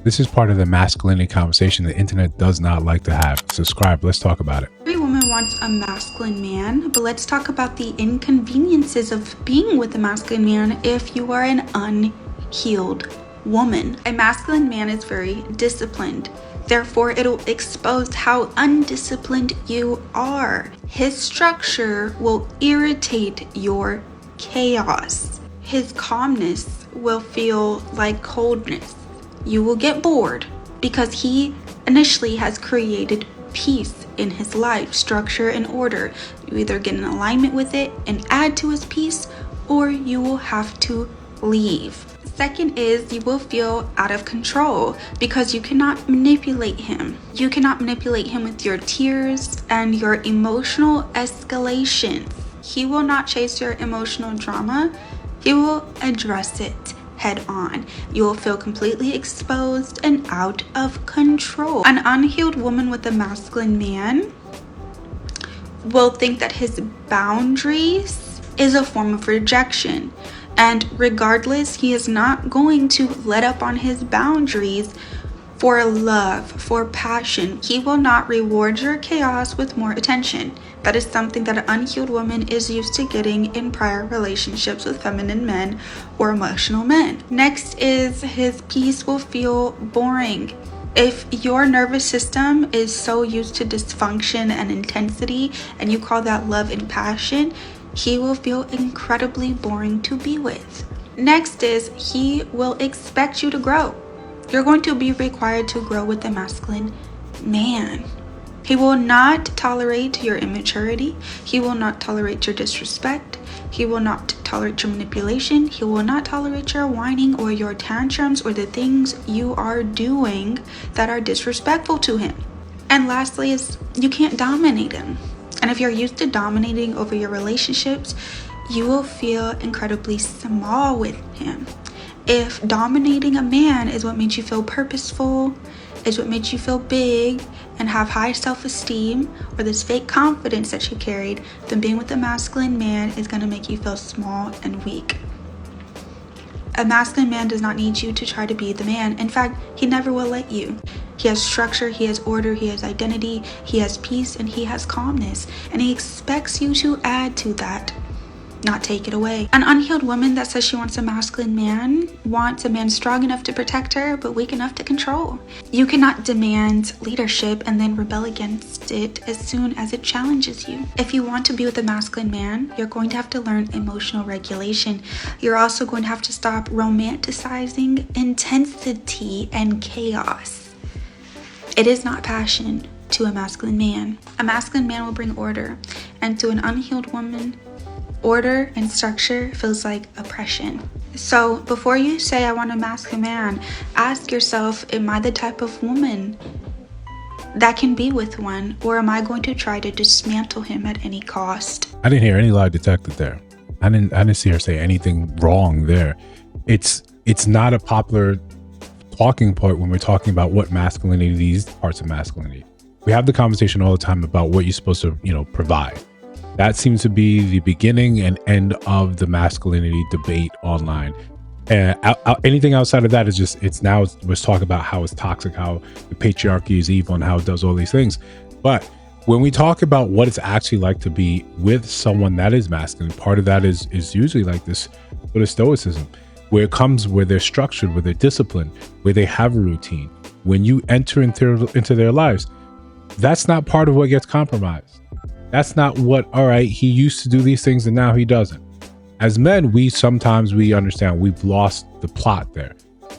This is part of the masculinity conversation the internet does not like to have. Subscribe. Let's talk about it. Every woman wants a masculine man, but let's talk about the inconveniences of being with a masculine man if you are an unhealed woman. A masculine man is very disciplined. Therefore, it'll expose how undisciplined you are. His structure will irritate your chaos. His calmness will feel like coldness. You will get bored because he initially has created peace in his life, structure and order. You either get in alignment with it and add to his peace, or you will have to leave. Second is you will feel out of control because you cannot manipulate him. You cannot manipulate him with your tears and your emotional escalations. He will not chase your emotional drama. He will address it head on. You will feel completely exposed and out of control. An unhealed woman with a masculine man will think that his boundaries is a form of rejection. And regardless, he is not going to let up on his boundaries for love, for passion. He will not reward your chaos with more attention. That is something that an unhealed woman is used to getting in prior relationships with feminine men or emotional men. Next is his peace will feel boring. If your nervous system is so used to dysfunction and intensity, and you call that love and passion, he will feel incredibly boring to be with. Next is he will expect you to grow. You're going to be required to grow with a masculine man. He will not tolerate your immaturity. He will not tolerate your disrespect. He will not tolerate your manipulation. He will not tolerate your whining or your tantrums or the things you are doing that are disrespectful to him. And lastly is you can't dominate him. And if you're used to dominating over your relationships, you will feel incredibly small with him. If dominating a man is what makes you feel purposeful, is what makes you feel big and have high self-esteem, or this fake confidence that you carried, then being with a masculine man is going to make you feel small and weak. A masculine man does not need you to try to be the man. In fact, he never will let you. He has structure, he has order, he has identity, he has peace, and he has calmness. And he expects you to add to that, not take it away. An unhealed woman that says she wants a masculine man wants a man strong enough to protect her, but weak enough to control. You cannot demand leadership and then rebel against it as soon as it challenges you. If you want to be with a masculine man, you're going to have to learn emotional regulation. You're also going to have to stop romanticizing intensity and chaos. It is not passion to a masculine man. A masculine man will bring order, and to an unhealed woman, order and structure feels like oppression. So before you say I want a masculine man, ask yourself, am I the type of woman that can be with one, or am I going to try to dismantle him at any cost? I didn't hear any lie detected there. I didn't see her say anything wrong there. It's not a popular talking point when we're talking about what masculinity, these parts of masculinity. We have the conversation all the time about what you're supposed to, provide. That seems to be the beginning and end of the masculinity debate online. And anything outside of that is just, let's talk about how it's toxic, how the patriarchy is evil, and how it does all these things. But when we talk about what it's actually like to be with someone that is masculine, part of that is usually like this sort of stoicism, where they're structured, where they're disciplined, where they have a routine. When you enter into their lives, that's not part of what gets compromised. That's not what, all right, he used to do these things and now he doesn't. As men, we understand we've lost the plot there.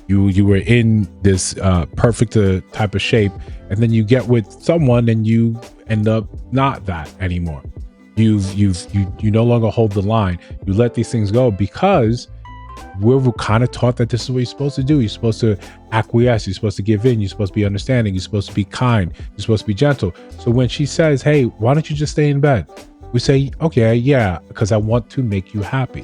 You were in this perfect type of shape, and then you get with someone and you end up not that anymore. You no longer hold the line. You let these things go because we're kind of taught that this is what you're supposed to do. You're supposed to acquiesce. You're supposed to give in. You're supposed to be understanding. You're supposed to be kind. You're supposed to be gentle. So when she says, hey, why don't you just stay in bed? We say, okay, yeah, because I want to make you happy.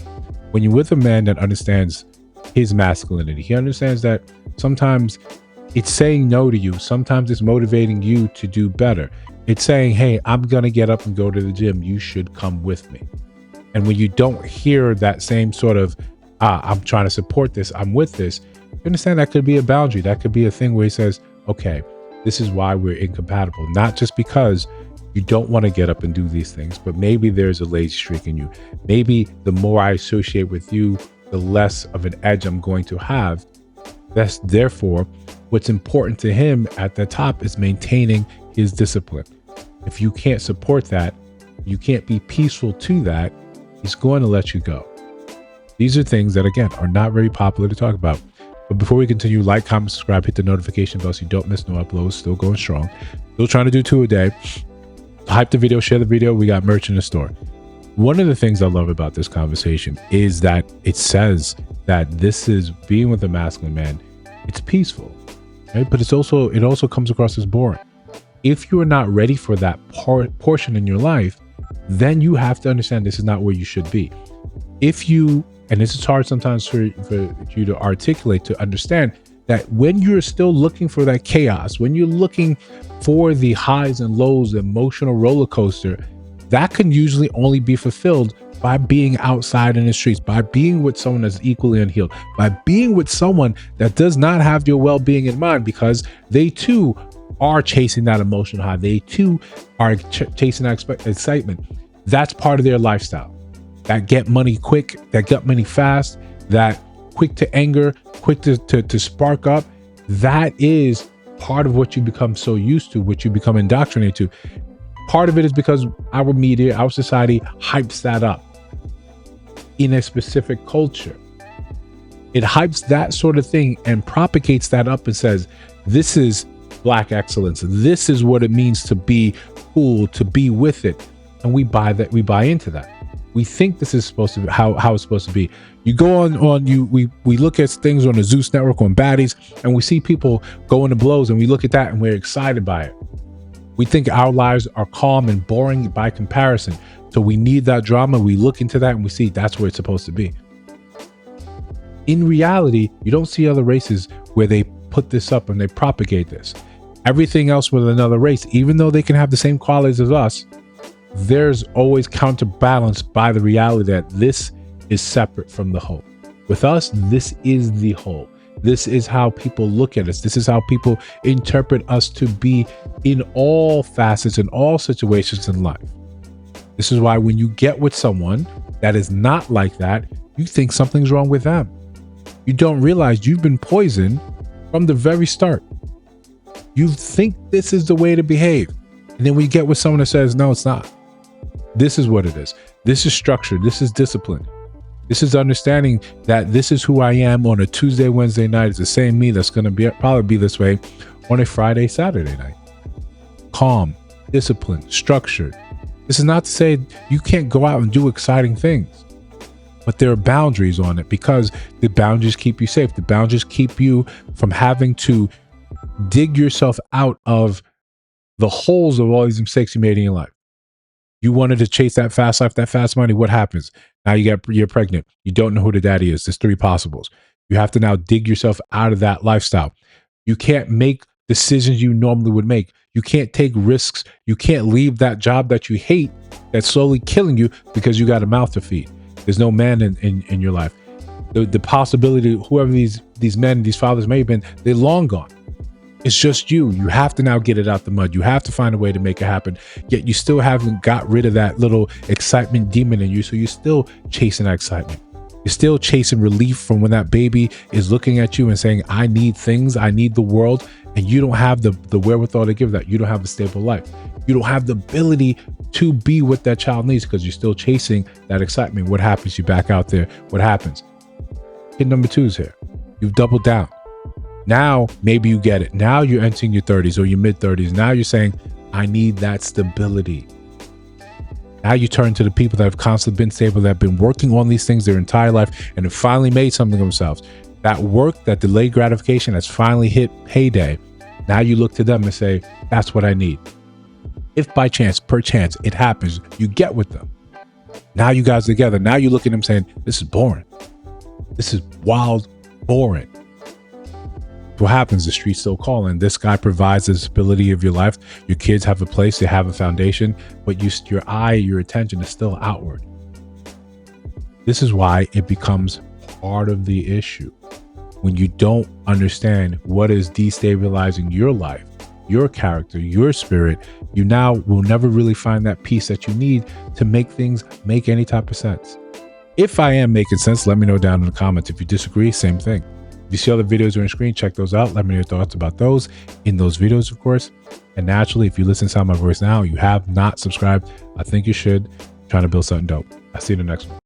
When you're with a man that understands his masculinity, he understands that sometimes it's saying no to you. Sometimes it's motivating you to do better. It's saying, hey, I'm going to get up and go to the gym. You should come with me. And when you don't hear that same sort of, I'm trying to support this, I'm with this, understand that could be a boundary. That could be a thing where he says, okay, this is why we're incompatible. Not just because you don't want to get up and do these things, but maybe there's a lazy streak in you. Maybe the more I associate with you, the less of an edge I'm going to have. That's therefore what's important to him at the top is maintaining his discipline. If you can't support that, you can't be peaceful to that, he's going to let you go. These are things that, again, are not very popular to talk about. But before we continue, like, comment, subscribe, hit the notification bell so you don't miss no uploads. Still going strong. Still trying to do 2 a day. Hype the video, share the video. We got merch in the store. One of the things I love about this conversation is that it says that this is being with a masculine man. It's peaceful, right? But it also comes across as boring. If you are not ready for that portion in your life, then you have to understand this is not where you should be. If you, and this is hard sometimes for you to articulate, to understand that when you're still looking for that chaos, when you're looking for the highs and lows, the emotional roller coaster, that can usually only be fulfilled by being outside in the streets, by being with someone that's equally unhealed, by being with someone that does not have your well-being in mind, because they too are chasing that emotional high. They too are chasing that excitement. That's part of their lifestyle. That get money quick, that get money fast, that quick to anger, quick to spark up. That is part of what you become so used to, what you become indoctrinated to. Part of it is because our media, our society hypes that up in a specific culture. It hypes that sort of thing and propagates that up and says, this is Black excellence. This is what it means to be cool, to be with it. And we buy that, we buy into that. We think this is supposed to be how it's supposed to be. You go we look at things on the Zeus network on baddies, and we see people go into blows, and we look at that and we're excited by it. We think our lives are calm and boring by comparison. So we need that drama. We look into that and we see that's where it's supposed to be. In reality, you don't see other races where they put this up and they propagate this. Everything else with another race, even though they can have the same qualities as us, there's always counterbalanced by the reality that this is separate from the whole. With us, this is the whole. This is how people look at us. This is how people interpret us to be in all facets, in all situations in life. This is why when you get with someone that is not like that, you think something's wrong with them. You don't realize you've been poisoned from the very start. You think this is the way to behave. And then when you get with someone that says, no, it's not. This is what it is. This is structure. This is discipline. This is understanding that this is who I am on a Tuesday, Wednesday night. It's the same me that's going to probably be this way on a Friday, Saturday night. Calm, disciplined, structured. This is not to say you can't go out and do exciting things, but there are boundaries on it, because the boundaries keep you safe. The boundaries keep you from having to dig yourself out of the holes of all these mistakes you made in your life. You wanted to chase that fast life, that fast money. What happens? Now you're pregnant. You don't know who the daddy is. There's 3 possibles. You have to now dig yourself out of that lifestyle. You can't make decisions you normally would make. You can't take risks. You can't leave that job that you hate that's slowly killing you because you got a mouth to feed. There's no man in your life. The possibility, whoever these men, these fathers may have been, they're long gone. It's just you. You have to now get it out the mud. You have to find a way to make it happen. Yet you still haven't got rid of that little excitement demon in you. So you're still chasing that excitement. You're still chasing relief from when that baby is looking at you and saying, I need things. I need the world. And you don't have the wherewithal to give that. You don't have a stable life. You don't have the ability to be what that child needs because you're still chasing that excitement. What happens? You back out there. What happens? Kid number 2 is here. You've doubled down. Now, maybe you get it. Now you're entering your 30s or your mid 30s. Now you're saying, I need that stability. Now you turn to the people that have constantly been stable, that have been working on these things their entire life and have finally made something of themselves. That work, that delayed gratification has finally hit payday. Now you look to them and say, that's what I need. If by chance, perchance, it happens, you get with them. Now you guys are together. Now you look at them saying, this is boring. This is wild, boring. What happens? The street's still calling. This guy provides the stability of your life. Your kids have a place, they have a foundation, but your attention is still outward. This is why it becomes part of the issue. when you don't understand what is destabilizing your life, your character, your spirit, you now will never really find that peace that you need to make things make any type of sense. If I am making sense, let me know down in the comments. If you disagree, same thing. If you see other videos on your screen, check those out. Let me know your thoughts about those in those videos, of course. And naturally, if you listen to my voice now, you have not subscribed, I think you should. I'm trying to build something dope. I'll see you in the next one.